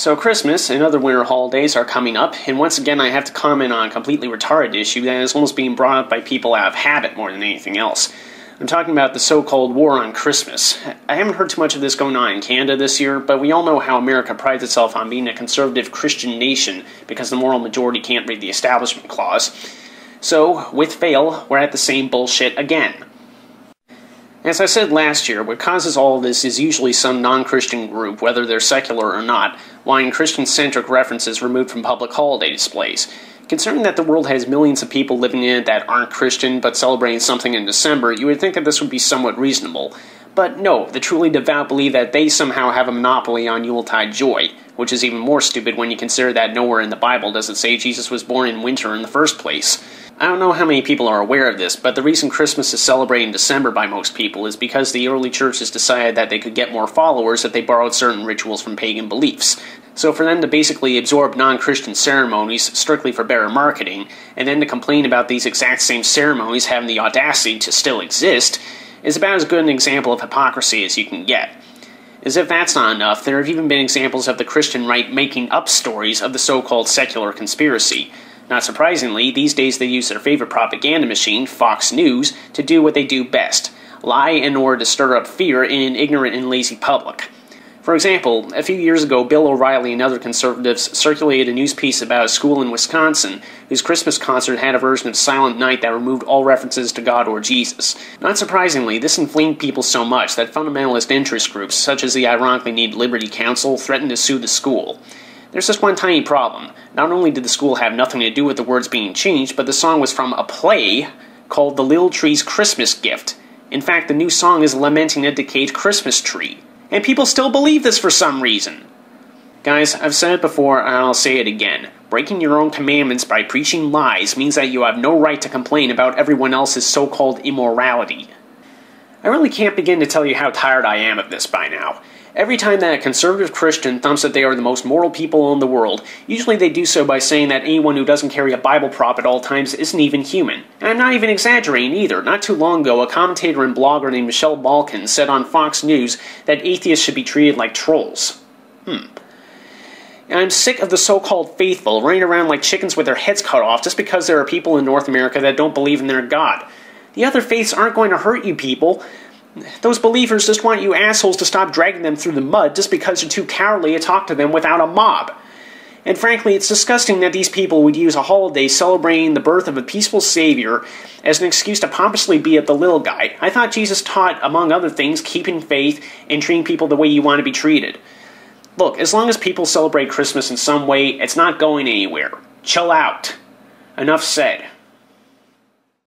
So Christmas and other winter holidays are coming up, and once again I have to comment on a completely retarded issue that is almost being brought up by people out of habit more than anything else. I'm talking about the so-called war on Christmas. I haven't heard too much of this going on in Canada this year, but we all know how America prides itself on being a conservative Christian nation because the moral majority can't read the Establishment Clause. So, with fail, we're at the same bullshit again. As I said last year, what causes all of this is usually some non-Christian group, whether they're secular or not, wanting Christian-centric references removed from public holiday displays. Considering that the world has millions of people living in it that aren't Christian but celebrating something in December, you would think that this would be somewhat reasonable. But no, the truly devout believe that they somehow have a monopoly on Yuletide joy, which is even more stupid when you consider that nowhere in the Bible does it say Jesus was born in winter in the first place. I don't know how many people are aware of this, but the reason Christmas is celebrated in December by most people is because the early churches decided that they could get more followers if they borrowed certain rituals from pagan beliefs. So for them to basically absorb non-Christian ceremonies strictly for better marketing, and then to complain about these exact same ceremonies having the audacity to still exist, is about as good an example of hypocrisy as you can get. As if that's not enough, there have even been examples of the Christian right making up stories of the so-called secular conspiracy. Not surprisingly, these days they use their favorite propaganda machine, Fox News, to do what they do best: lie in order to stir up fear in an ignorant and lazy public. For example, a few years ago, Bill O'Reilly and other conservatives circulated a news piece about a school in Wisconsin whose Christmas concert had a version of Silent Night that removed all references to God or Jesus. Not surprisingly, this inflamed people so much that fundamentalist interest groups, such as the ironically named Liberty Council, threatened to sue the school. There's just one tiny problem. Not only did the school have nothing to do with the words being changed, but the song was from a play called The Little Tree's Christmas Gift. In fact, the new song is lamenting a decayed Christmas tree. And people still believe this for some reason. Guys, I've said it before and I'll say it again. Breaking your own commandments by preaching lies means that you have no right to complain about everyone else's so-called immorality. I really can't begin to tell you how tired I am of this by now. Every time that a conservative Christian thumps that they are the most moral people in the world, usually they do so by saying that anyone who doesn't carry a Bible prop at all times isn't even human. And I'm not even exaggerating either. Not too long ago, a commentator and blogger named Michelle Balkin said on Fox News that atheists should be treated like trolls. And I'm sick of the so-called faithful running around like chickens with their heads cut off just because there are people in North America that don't believe in their God. The other faiths aren't going to hurt you people. Those believers just want you assholes to stop dragging them through the mud just because you're too cowardly to talk to them without a mob. And frankly, it's disgusting that these people would use a holiday celebrating the birth of a peaceful savior as an excuse to pompously be at the little guy. I thought Jesus taught, among other things, keeping faith and treating people the way you want to be treated. Look, as long as people celebrate Christmas in some way, it's not going anywhere. Chill out. Enough said.